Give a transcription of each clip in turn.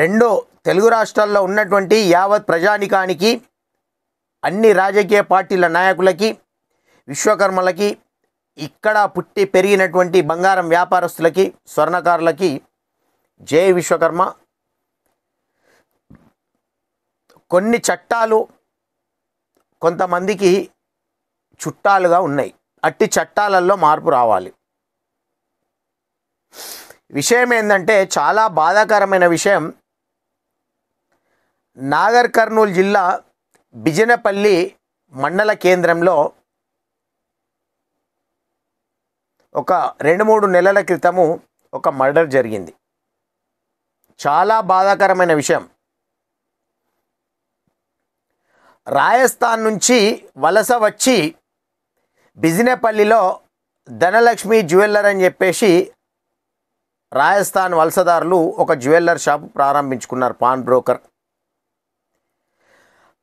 రెండు తెలుగు రాష్ట్రాల్లో ఉన్నటువంటి యావత్ ప్రజానికానికి, అన్ని రాజకీయ పార్టీల నాయకులకి, విశ్వకర్మలకి, ఇక్కడ పుట్టి పెరిగినటువంటి బంగారం వ్యాపారస్తులకి, స్వర్ణకారులకి జై విశ్వకర్మ. కొన్ని చట్టాలు కొంతమందికి చుట్టాలుగా ఉన్నాయి. అట్టి చట్టాలలో మార్పు రావాలి. విషయం ఏంటంటే చాలా బాధాకరమైన విషయం. నాగర్ కర్నూలు జిల్లా బిజినపల్లి మండల కేంద్రంలో ఒక 2-3 నెలల క్రితము ఒక మర్డర్ జరిగింది. చాలా బాధాకరమైన విషయం. రాజస్థాన్ నుంచి వలస వచ్చి బిజినపల్లిలో ధనలక్ష్మి జ్యువెల్లర్ అని చెప్పేసి రాజస్థాన్ వలసదారులు ఒక జ్యువెల్లర్ షాప్ ప్రారంభించుకున్నారు, పాన్ బ్రోకర్.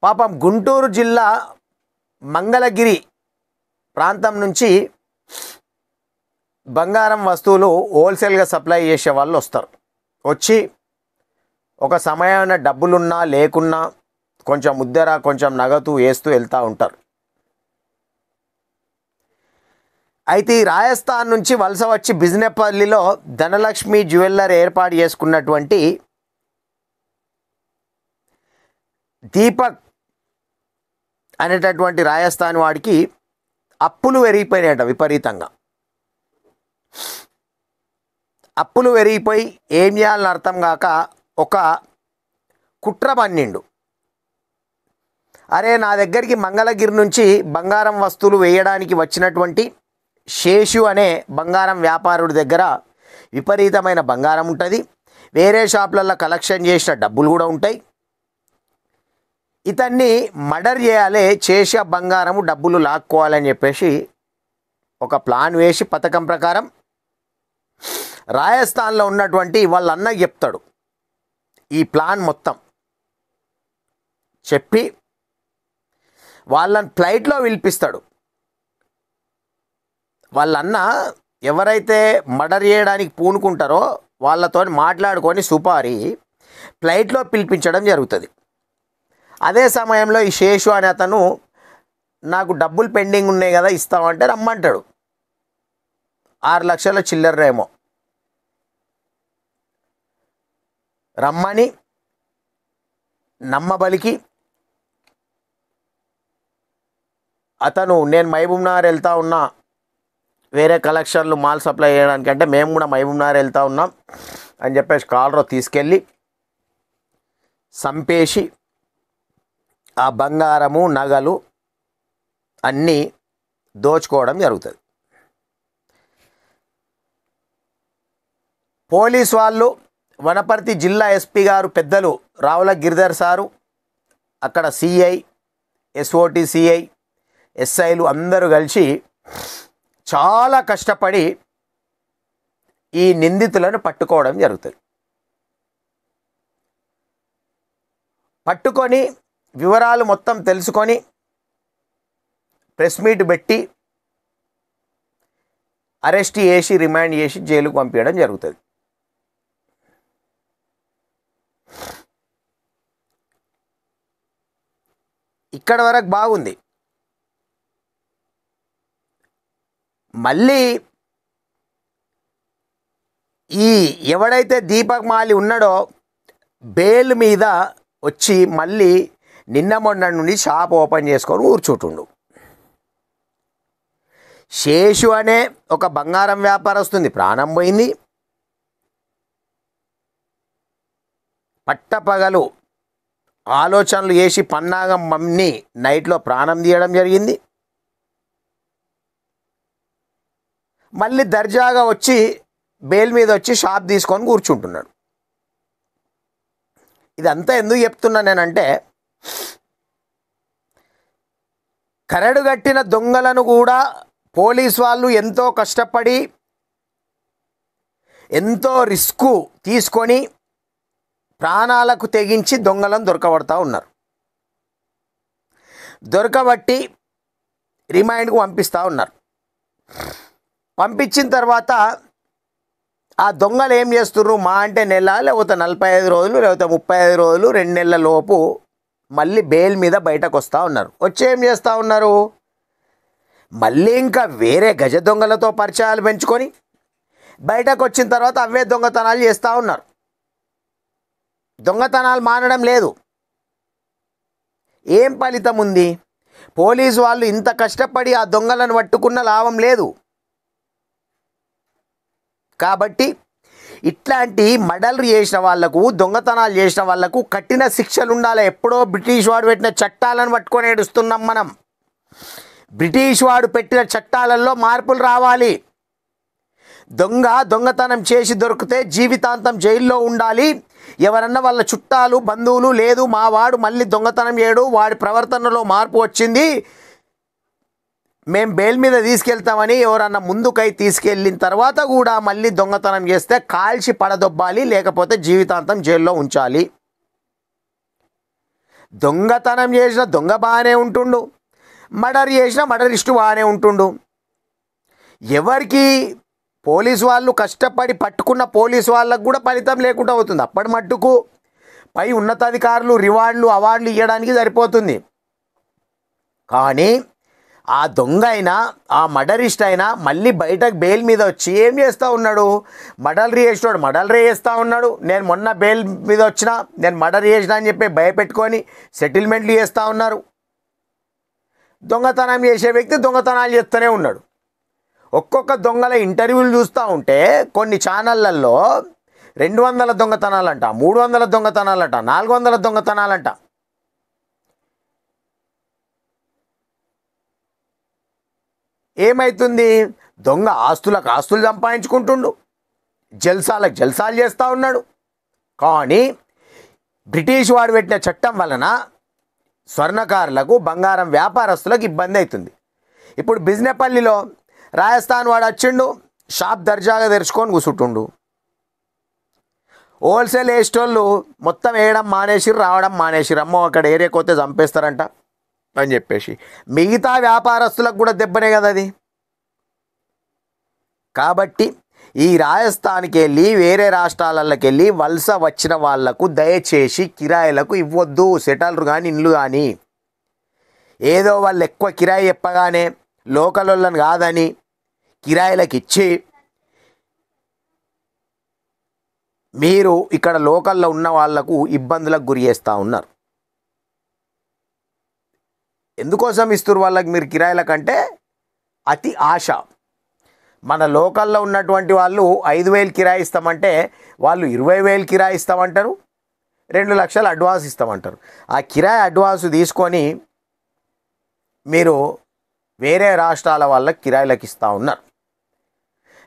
పాపం గుంటూరు జిల్లా మంగళగిరి ప్రాంతం నుంచి బంగారం వస్తువులు హోల్సేల్గా సప్లై చేసే వాళ్ళు వస్తారు. వచ్చి ఒక సమయమైన డబ్బులున్నా లేకున్నా కొంచెం ముద్దర కొంచెం నగదు వేస్తూ వెళ్తూ ఉంటారు. అయితే ఈ రాజస్థాన్ నుంచి వలస వచ్చి బిజినపల్లిలో ధనలక్ష్మి జ్యువెల్లర్ ఏర్పాటు చేసుకున్నటువంటి దీపక్ అనేటటువంటి రాజస్థాన్ వాడికి అప్పులు పెరిగిపోయినాయట విపరీతంగా. అప్పులు పెరిగిపోయి ఏం చేయాలని అర్థం కాక ఒక కుట్ర పన్నిండు. అరే, నా దగ్గరికి మంగళగిరి నుంచి బంగారం వస్తువులు వేయడానికి వచ్చినటువంటి శేషు అనే బంగారం వ్యాపారుడి దగ్గర విపరీతమైన బంగారం ఉంటుంది, వేరే షాపులలో కలెక్షన్ చేసిన డబ్బులు కూడా ఉంటాయి. ఇతన్ని మర్డర్ చేయాలి, చేసే బంగారము డబ్బులు లాక్కోవాలని చెప్పేసి ఒక ప్లాన్ వేసి పథకం ప్రకారం రాజస్థాన్లో ఉన్నటువంటి వాళ్ళ అన్నకి చెప్తాడు. ఈ ప్లాన్ మొత్తం చెప్పి వాళ్ళని ఫ్లైట్లో పిలిపిస్తాడు. వాళ్ళన్న ఎవరైతే మర్డర్ చేయడానికి పూనుకుంటారో వాళ్ళతో మాట్లాడుకొని సుపారి ఫ్లైట్లో పిలిపించడం జరుగుతుంది. అదే సమయంలో ఈ శేషు అనే అతను నాకు డబ్బులు పెండింగ్ ఉన్నాయి కదా ఇస్తామంటే రమ్మంటాడు. 6 లక్షల చిల్లరేమో రమ్మని నమ్మబలికి అతను నేను మహబూబ్నగర్ వెళ్తా ఉన్నా వేరే కలెక్షన్లు మాల్ సప్లై చేయడానికి, అంటే మేము కూడా మహబూబ్నగర్ వెళ్తూ ఉన్నాం అని చెప్పేసి కాలర్ తీసుకెళ్ళి సంపేసి ఆ బంగారము నగలు అన్నీ దోచుకోవడం జరుగుతుంది. పోలీస్ వాళ్ళు, వనపర్తి జిల్లా ఎస్పీ గారు పెద్దలు రావుల గిరిధర్ సారు, అక్కడ సిఐ, ఎస్ఓటి సిఐ, ఎస్ఐలు అందరూ కలిసి చాలా కష్టపడి ఈ నిందితులను పట్టుకోవడం జరుగుతుంది. పట్టుకొని వివరాలు మొత్తం తెలుసుకొని ప్రెస్ మీట్ పెట్టి అరెస్ట్ చేసి రిమాండ్ చేసి జైలుకు పంపించడం జరుగుతుంది. ఇక్కడ వరకు బాగుంది. మళ్ళీ ఈ ఎవడైతే దీపక్ మాలి ఉన్నాడో బెయిల్ మీద వచ్చి మళ్ళీ నిన్న మొన్న నుండి షాప్ ఓపెన్ చేసుకొని కూర్చుంటుండు. శేషు అనే ఒక బంగారం వ్యాపారస్తుంది ప్రాణం పోయింది. పట్టపగలు ఆలోచనలు చేసి పన్నాగం మమ్మీ నైట్లో ప్రాణం తీయడం జరిగింది. మళ్ళీ దర్జాగా వచ్చి బెయిల్ మీద వచ్చి షాప్ తీసుకొని కూర్చుంటున్నాడు. ఇదంతా ఎందుకు చెప్తున్నా నేనంటే, కరడుగట్టిన దొంగలను కూడా పోలీస్ వాళ్ళు ఎంతో కష్టపడి ఎంతో రిస్కు తీసుకొని ప్రాణాలకు తెగించి దొంగలను దొరకబడతా ఉన్నారు. దొరకబట్టి రిమైండ్కు పంపిస్తూ ఉన్నారు. పంపించిన తర్వాత ఆ దొంగలు ఏం చేస్తుర్రు? మా అంటే నెల, లేకపోతే 45 రోజులు, లేకపోతే 35 రోజులు, 2 నెలల లోపు మళ్ళీ బెయిల్ మీద బయటకు వస్తూ ఉన్నారు. వచ్చి ఏం చేస్తూ ఉన్నారు? మళ్ళీ ఇంకా వేరే గజ దొంగలతో పరిచయాలు పెంచుకొని బయటకు వచ్చిన తర్వాత అవే దొంగతనాలు చేస్తూ ఉన్నారు. దొంగతనాలు మానడం లేదు. ఏం ఫలితం ఉంది? పోలీసు వాళ్ళు ఇంత కష్టపడి ఆ దొంగలను పట్టుకున్న లాభం లేదు. కాబట్టి ఇట్లాంటి మర్డర్లు చేసిన వాళ్లకు, దొంగతనాలు చేసిన వాళ్లకు కఠిన శిక్షలు ఉండాలి. ఎప్పుడో బ్రిటిష్ వాడు పెట్టిన చట్టాలను పట్టుకొని ఏడుస్తున్నాం మనం. బ్రిటిష్ వాడు పెట్టిన చట్టాలలో మార్పులు రావాలి. దొంగతనం చేసి దొరికితే జీవితాంతం జైల్లో ఉండాలి. ఎవరన్నా వాళ్ళ చుట్టాలు, బంధువులు, లేదు మా వాడు మళ్ళీ దొంగతనం చేయడు, వాడి ప్రవర్తనలో మార్పు వచ్చింది, మేము బెయిల్ మీద తీసుకెళ్తామని ఎవరన్నా ముందుకై తీసుకెళ్ళిన తర్వాత కూడా మళ్ళీ దొంగతనం చేస్తే కాల్చి పడదొబ్బాలి, లేకపోతే జీవితాంతం జైల్లో ఉంచాలి. దొంగతనం చేసిన దొంగ బాగానే ఉంటుండు, మర్డర్ చేసిన మర్డరిస్టు బాగానే ఉంటుండు. ఎవరికి పోలీసు వాళ్ళు కష్టపడి పట్టుకున్న పోలీసు వాళ్ళకు కూడా ఫలితం లేకుండా అవుతుంది. అప్పటి మట్టుకు పై ఉన్నతాధికారులు రివార్డులు, అవార్డులు ఇవ్వడానికి సరిపోతుంది. కానీ ఆ దొంగ అయినా, ఆ మర్డరిస్ట్ అయినా మళ్ళీ బయటకు బెయిల్ మీద వచ్చి ఏం చేస్తూ ఉన్నాడు? మర్డర్ చేస్తూ ఉన్నాడు. నేను మొన్న బెయిల్ మీద వచ్చినా, నేను మర్డర్ చేసిన అని చెప్పి భయపెట్టుకొని సెటిల్మెంట్లు చేస్తూ ఉన్నారు. దొంగతనం చేసే వ్యక్తి దొంగతనాలు చేస్తూనే ఉన్నాడు. ఒక్కొక్క దొంగల ఇంటర్వ్యూలు చూస్తూ ఉంటే కొన్ని ఛానళ్ళల్లో 200 దొంగతనాలంట, 300 దొంగతనాలంట, 400 దొంగతనాలంట. ఏమవుతుంది? దొంగ ఆస్తులకు ఆస్తులు సంపాదించుకుంటుండు, జల్సాలకు జల్సాలు చేస్తూ ఉన్నాడు. కానీ బ్రిటిష్ వాడు పెట్టిన చట్టం వలన స్వర్ణకారులకు, బంగారం వ్యాపారస్తులకు ఇబ్బంది అవుతుంది. ఇప్పుడు బిజినెపల్లిలో రాజస్థాన్ వాడు వచ్చిండు, షాప్ దర్జాగా తెరుచుకొని కూర్చుంటుండు. హోల్సేల్ వేసేటోళ్ళు మొత్తం వేయడం మానేసిరు, రావడం మానేసిరు. అమ్మో అక్కడ ఏరియాకి పోతే చంపేస్తారంట అని చెప్పేసి మిగతా వ్యాపారస్తులకు కూడా దెబ్బనే కదా అది. కాబట్టి ఈ రాజస్థాన్కి వెళ్ళి వేరే రాష్ట్రాలకి వెళ్ళి వలస వచ్చిన వాళ్లకు దయచేసి కిరాయిలకు ఇవ్వద్దు. సెటల్రు కానీ ఇండ్లు కానీ ఏదో వాళ్ళు ఎక్కువ కిరాయి చెప్పగానే లోకల్ వాళ్ళని కాదని కిరాయిలకు ఇచ్చి మీరు ఇక్కడ లోకల్లో ఉన్న వాళ్లకు ఇబ్బందులకు గురి చేస్తూ ఉన్నారు. ఎందుకోసం ఇస్తారు వాళ్ళకి మీరు కిరాయిల కంటే? అతి ఆశ. మన లోకల్లో ఉన్నటువంటి వాళ్ళు 5,000 కిరాయి ఇస్తామంటే వాళ్ళు 20,000 కిరాయి ఇస్తామంటారు, 2 లక్షలు అడ్వాన్స్ ఇస్తామంటారు. ఆ కిరాయి అడ్వాన్స్ తీసుకొని మీరు వేరే రాష్ట్రాల వాళ్ళకి కిరాయిలకు ఇస్తూ ఉన్నారు.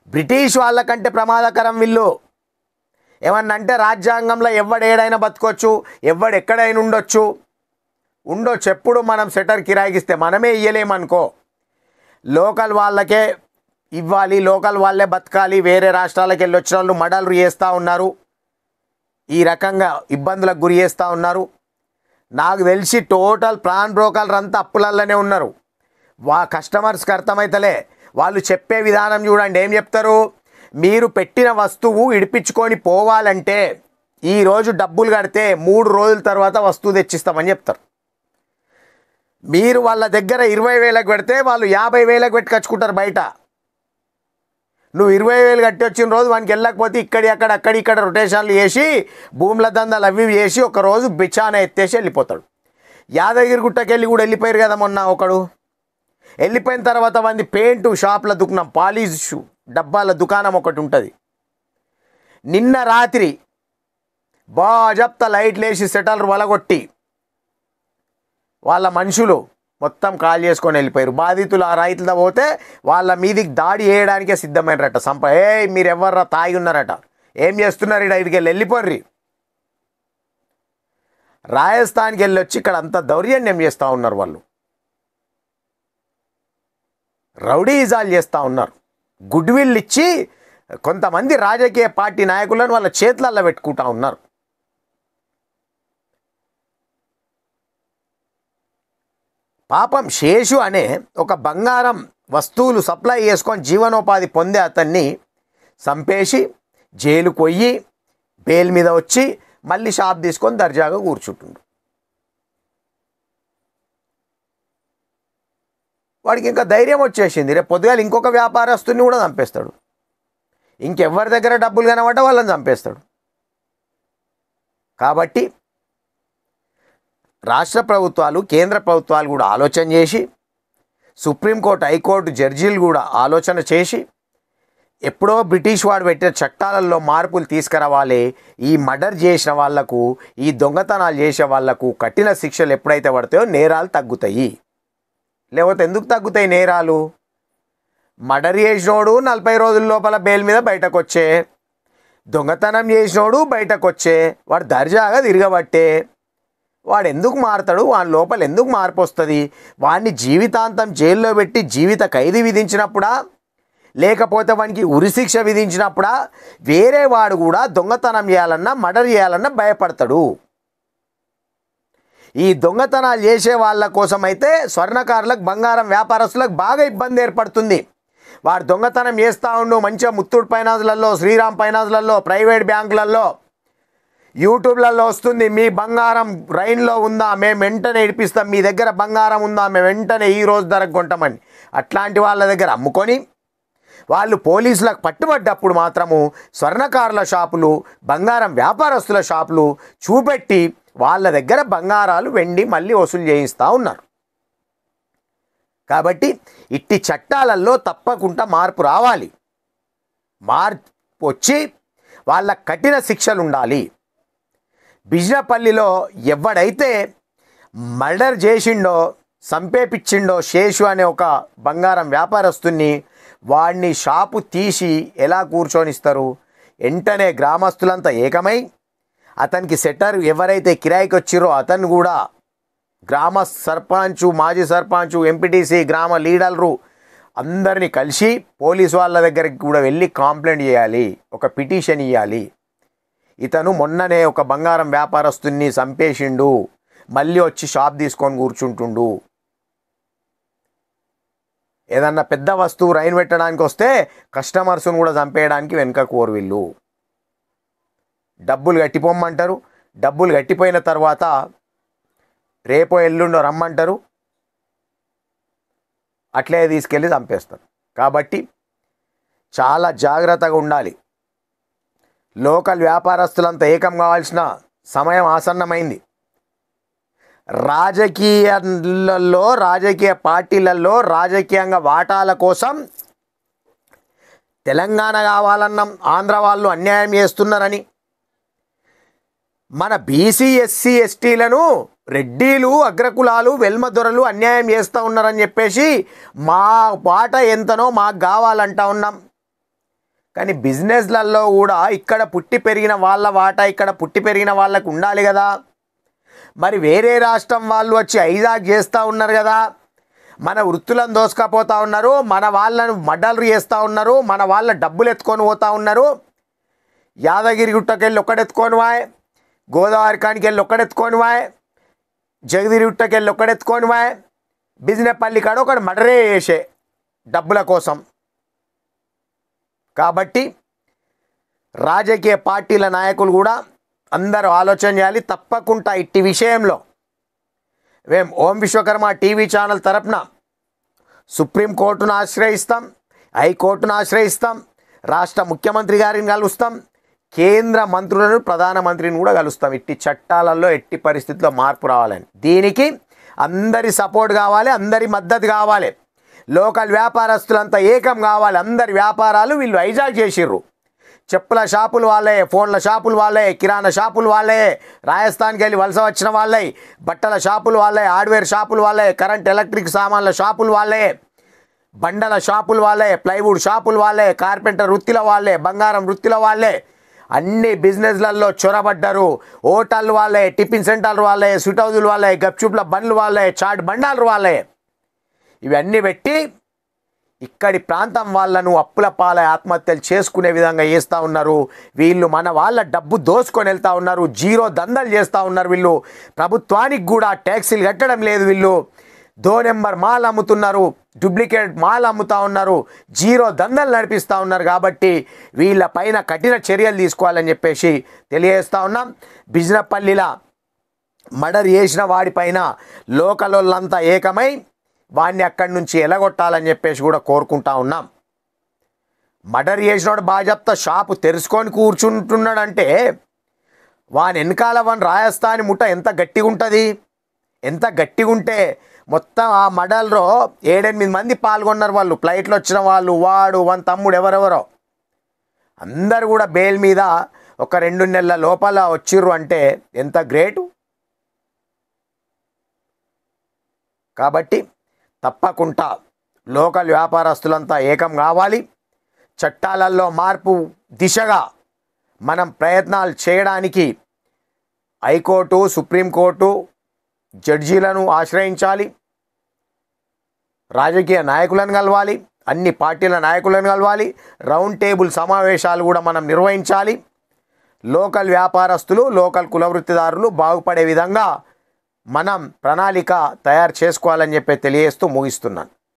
బ్రిటిష్ వాళ్ళకంటే ప్రమాదకరం వీళ్ళు. ఏమన్నంటే రాజ్యాంగంలో ఎవడేడైనా బతకొచ్చు, ఎవడెక్కడైనా ఉండొచ్చు. ఎప్పుడు మనం సెటర్ కిరాయికి ఇస్తే మనమే ఇయ్యలేమనుకో, లోకల్ వాళ్ళకే ఇవ్వాలి, లోకల్ వాళ్ళే బతకాలి. వేరే రాష్ట్రాలకు వెళ్ళి వచ్చిన వాళ్ళు మర్డర్లు చేస్తూ ఉన్నారు, ఈ రకంగా ఇబ్బందులకు గురి చేస్తూ ఉన్నారు. నాకు తెలిసి టోటల్ ప్రాన్ బ్రోకర్లు అంతా అప్పులల్లోనే ఉన్నారు. కస్టమర్స్కి అర్థమైతలే. వాళ్ళు చెప్పే విధానం చూడండి. ఏం చెప్తారు? మీరు పెట్టిన వస్తువు ఇడిపించుకొని పోవాలంటే ఈరోజు డబ్బులు కడితే 3 రోజుల తర్వాత వస్తువు తెచ్చిస్తామని చెప్తారు. మీరు వాళ్ళ దగ్గర 20,000కి పెడితే వాళ్ళు 50,000కి పెట్టుకొచ్చుకుంటారు బయట. నువ్వు 20,000 కట్టి వచ్చిన రోజు వానికి వెళ్ళకపోతే అక్కడిక్కడ రొటేషన్లు చేసి భూముల దందాలు అవి చేసి ఒకరోజు బిచాన ఎత్తేసి వెళ్ళిపోతాడు. యాదగిరిగుట్టకి వెళ్ళి కూడా వెళ్ళిపోయారు కదా మొన్న ఒకడు. వెళ్ళిపోయిన తర్వాత వాడి పెయింట్ షాప్ల దుకాణం, పాలిష్ డబ్బాల దుకాణం ఒకటి ఉంటుంది. నిన్న రాత్రి బాజప్తా లైట్లు వేసి సెటల్రు వలగొట్టి వాళ్ళ మనుషులు మొత్తం కాల్ చేసుకొని వెళ్ళిపోయారు. బాధితులు ఆ రైతులతో పోతే వాళ్ళ మీదికి దాడి చేయడానికే సిద్ధమైనరట. మీరు ఎవర్రా తాగి ఉన్నారట, ఏం చేస్తున్నారు ఇక్కడికి వెళ్ళిపోర్రి. రాజస్థాన్కి వెళ్ళి వచ్చి ఇక్కడ అంతా దౌర్జన్యం చేస్తూ ఉన్నారు. వాళ్ళు రౌడీజాలు చేస్తూ ఉన్నారు. గుడ్ విల్ ఇచ్చి కొంతమంది రాజకీయ పార్టీ నాయకులను వాళ్ళ చేతులల్లో పెట్టుకుంటూ ఉన్నారు. పాపం శేషు అనే ఒక బంగారం వస్తువులు సప్లై చేసుకొని జీవనోపాధి పొందే అతన్ని చంపేసి జైలుకు పోయి బెయిల్ మీద వచ్చి మళ్ళీ షాప్ తీసుకొని దర్జాగా కూర్చుంటుండు. వాడికి ఇంకా ధైర్యం వచ్చేసింది, రేపు పొద్దుగాల ఇంకొక వ్యాపారస్తుని కూడా చంపేస్తాడు, ఇంకెవరి దగ్గర డబ్బులు కనబడ్డ వాళ్ళని చంపేస్తాడు. కాబట్టి రాష్ట్ర ప్రభుత్వాలు కేంద్ర ప్రభుత్వాలు కూడా ఆలోచన చేసి, సుప్రీంకోర్టు హైకోర్టు జడ్జీలు కూడా ఆలోచన చేసి ఎప్పుడో బ్రిటిష్ వాడు పెట్టిన చట్టాలలో మార్పులు తీసుకురావాలి. ఈ మర్డర్ చేసిన వాళ్లకు, ఈ దొంగతనాలు చేసే వాళ్లకు కఠిన శిక్షలు ఎప్పుడైతే పడతాయో నేరాలు తగ్గుతాయి. లేకపోతే ఎందుకు తగ్గుతాయి నేరాలు? మర్డర్ చేసినోడు 40 రోజుల లోపల బెయిల్ మీద బయటకు వచ్చే, దొంగతనం చేసినోడు బయటకు వచ్చే, వాడు దర్జాగా తిరగబట్టే, వాడు ఎందుకు మారుతాడు? వాడి లోపల ఎందుకు మార్పు వస్తుంది? వాడిని జీవితాంతం జైల్లో పెట్టి జీవిత ఖైదీ విధించినప్పుడా, లేకపోతే వానికి ఉరిశిక్ష విధించినప్పుడా వేరే వాడు కూడా దొంగతనం చేయాలన్నా మర్డర్ చేయాలన్నా భయపడతాడు. ఈ దొంగతనాలు చేసే వాళ్ళ కోసం అయితే స్వర్ణకారులకు, బంగారం వ్యాపారస్తులకు బాగా ఇబ్బంది ఏర్పడుతుంది. వాడు దొంగతనం చేస్తూ ఉండు మంచిగా ముత్తూట్ ఫైనాన్స్లలో, శ్రీరామ్ ఫైనాన్స్లలో, ప్రైవేట్ బ్యాంకులలో, యూట్యూబ్లలో వస్తుంది, మీ బంగారం రైన్లో ఉందా, మేము వెంటనే ఇడిపిస్తాం, మీ దగ్గర బంగారం ఉందా, మేము వెంటనే ఈ రోజు ధరకు కొంటామని. అట్లాంటి వాళ్ళ దగ్గర అమ్ముకొని వాళ్ళు పోలీసులకు పట్టుబడ్డప్పుడు మాత్రము స్వర్ణకారుల షాపులు, బంగారం వ్యాపారస్తుల షాపులు చూపెట్టి వాళ్ళ దగ్గర బంగారాలు, వెండి మళ్ళీ వసూలు చేయిస్తూ ఉన్నారు. కాబట్టి ఇట్టి చట్టాలలో తప్పకుండా మార్పు రావాలి. మార్పు వచ్చి వాళ్ళ కఠిన శిక్షలు ఉండాలి. బిజినపల్లిలో ఎవడైతే మర్డర్ చేసిండో, సంపేపిచ్చిండో శేషు అనే ఒక బంగారం వ్యాపారస్తుని, వాడిని షాపు తీసి ఎలా కూర్చొనిస్తారు? వెంటనే గ్రామస్తులంతా ఏకమై అతనికి సెటర్ ఎవరైతే కిరాయికి వచ్చిరో అతను కూడా గ్రామ సర్పంచు, మాజీ సర్పంచు, ఎంపీటీసీ, గ్రామ లీడర్లు అందరినీ కలిసి పోలీసు వాళ్ళ దగ్గరికి కూడా వెళ్ళి కంప్లైంట్ చేయాలి, ఒక పిటిషన్ ఇవ్వాలి. ఇతను మొన్ననే ఒక బంగారం వ్యాపారస్తుని చంపేసిండు, మళ్ళీ వచ్చి షాప్ తీసుకొని కూర్చుంటుండు. ఏదన్నా పెద్ద వస్తువు రైన్ పెట్టడానికి వస్తే కస్టమర్స్ని కూడా చంపేయడానికి వెనుక కోరు. వీళ్ళు డబ్బులు కట్టిపోమ్మంటారు, డబ్బులు కట్టిపోయిన తర్వాత రేపో ఎల్లుండో రమ్మంటారు, అట్లే తీసుకెళ్ళి చంపేస్తారు. కాబట్టి చాలా జాగ్రత్తగా ఉండాలి. లోకల్ వ్యాపారస్తులంతా ఏకం కావాల్సిన సమయం ఆసన్నమైంది. రాజకీయాలలో, రాజకీయ పార్టీలలో రాజకీయంగా వాటాల కోసం తెలంగాణ కావాలన్నాం, ఆంధ్ర వాళ్ళు అన్యాయం చేస్తున్నారని, మన బీసీ, ఎస్సీ, ఎస్టీలను రెడ్డిలు, అగ్రకులాలు, వెల్మదొరలు అన్యాయం చేస్తూ ఉన్నారని చెప్పేసి మా వాటా ఎంతనో మాకు కావాలంటా ఉన్నాం. కానీ బిజినెస్లలో కూడా ఇక్కడ పుట్టి పెరిగిన వాళ్ళ వాటా ఇక్కడ పుట్టి పెరిగిన వాళ్ళకు ఉండాలి కదా. మరి వేరే రాష్ట్రం వాళ్ళు వచ్చి హైజాక్ చేస్తూ ఉన్నారు కదా, మన వృత్తులను దోసుకపోతూ ఉన్నారు, మన వాళ్ళను మర్డర్లు చేస్తూ ఉన్నారు, మన వాళ్ళ డబ్బులు ఎత్తుకొని పోతూ ఉన్నారు. యాదగిరి గుట్టకెళ్ళి ఒక్కడెత్తుకొని వాయ్, గోదావరి కానికి వెళ్ళి ఒక్కడెత్తుకొని వాయ్, జగదిరి గుట్టకెళ్ళి ఒక్కడెత్తుకొని వాయ్, బిజినెపల్లి కాడ ఒకడు మర్డరే చేసే డబ్బుల కోసం. కాబట్టి రాజకీయ పార్టీల నాయకులు కూడా అందరూ ఆలోచన చేయాలి. తప్పకుండా ఇట్టి విషయంలో మేము ఓం విశ్వకర్మ టీవీ ఛానల్ తరపున సుప్రీంకోర్టును ఆశ్రయిస్తాం, హైకోర్టును ఆశ్రయిస్తాం, రాష్ట్ర ముఖ్యమంత్రి గారిని కలుస్తాం, కేంద్ర మంత్రులను, ప్రధానమంత్రిని కూడా కలుస్తాం. ఇట్టి చట్టాలలో ఎట్టి పరిస్థితుల్లో మార్పు రావాలని. దీనికి అందరి సపోర్ట్ కావాలి, అందరి మద్దతు కావాలి. లోకల్ వ్యాపారస్తులంతా ఏకం కావాలి. అందరి వ్యాపారాలు వీళ్ళు హైజాక్ చేసిర్రు. చెప్పుల షాపులు వాళ్ళే, ఫోన్ల షాపులు వాళ్ళే, కిరాణా షాపులు వాళ్ళే, రాజస్థాన్కి వెళ్ళి వలస వచ్చిన వాళ్ళే, బట్టల షాపులు వాళ్ళే, హార్డ్వేర్ షాపులు వాళ్ళే, కరెంట్ ఎలక్ట్రిక్ సామాన్ల షాపులు వాళ్ళే, బండల షాపులు వాళ్ళే, ప్లైవుడ్ షాపులు వాళ్ళే, కార్పెంటర్ వృత్తిల వాళ్ళే, బంగారం వృత్తిల వాళ్ళే, అన్ని బిజినెస్లలో చొరబడ్డారు. హోటల్ వాళ్ళే, టిఫిన్ సెంటర్లు వాళ్ళే, స్వీట్ హౌజులు వాళ్ళే, గప్చుప్ల బండ్లు వాళ్ళే, చాట్ బండాలు వాళ్ళే, ఇవన్నీ పెట్టి ఇక్కడి ప్రాంతం వాళ్ళను అప్పుల పాల ఆత్మహత్యలు చేసుకునే విధంగా చేస్తూ ఉన్నారు. వీళ్ళు మన వాళ్ళ డబ్బు దోసుకొని వెళ్తూ ఉన్నారు, జీరో దందలు చేస్తూ ఉన్నారు. వీళ్ళు ప్రభుత్వానికి కూడా ట్యాక్సీలు కట్టడం లేదు. వీళ్ళు దో నెంబర్ మాల్ అమ్ముతున్నారు, డూప్లికేట్ మాల్ అమ్ముతూ ఉన్నారు, జీరో దందలు నడిపిస్తూ ఉన్నారు. కాబట్టి వీళ్ళ పైన కఠిన చర్యలు తీసుకోవాలని చెప్పేసి తెలియజేస్తూ ఉన్నాం. బిజినపల్లిలా మర్డర్ చేసిన వాడిపైన లోకల్ వాళ్ళంతా ఏకమై వాడిని అక్కడి నుంచి ఎలగొట్టాలని చెప్పేసి కూడా కోరుకుంటా ఉన్నాం. మర్డర్ చేసినవాడు బాజప్తా షాపు తెరుచుకొని కూర్చుంటున్నాడంటే వాని వెనకాల వాని రాజస్థాని ముఠ ఎంత గట్టిగా ఉంటుంది, ఎంత గట్టిగా ఉంటే మొత్తం ఆ మర్డర్లో 7-8 మంది పాల్గొన్నారు. వాళ్ళు ఫ్లైట్లో వచ్చిన వాళ్ళు, వాడు వాని తమ్ముడు ఎవరెవరో అందరు కూడా బెయిల్ మీద ఒక 2 నెలల లోపల వచ్చిర్రు అంటే ఎంత గ్రేటు. కాబట్టి తప్పకుండా లోకల్ వ్యాపారస్తులంతా ఏకం కావాలి. చట్టాలలో మార్పు దిశగా మనం ప్రయత్నాలు చేయడానికి హైకోర్టు, సుప్రీంకోర్టు జడ్జీలను ఆశ్రయించాలి. రాజకీయ నాయకులను కలవాలి, అన్ని పార్టీల నాయకులను కలవాలి. రౌండ్ టేబుల్ సమావేశాలు కూడా మనం నిర్వహించాలి. లోకల్ వ్యాపారస్తులు, లోకల్ కులవృత్తిదారులు బాగుపడే విధంగా మనం ప్రణాళిక తయారు చేసుకోవాలని చెప్పి తెలియజేస్తూ ముగిస్తున్నాను.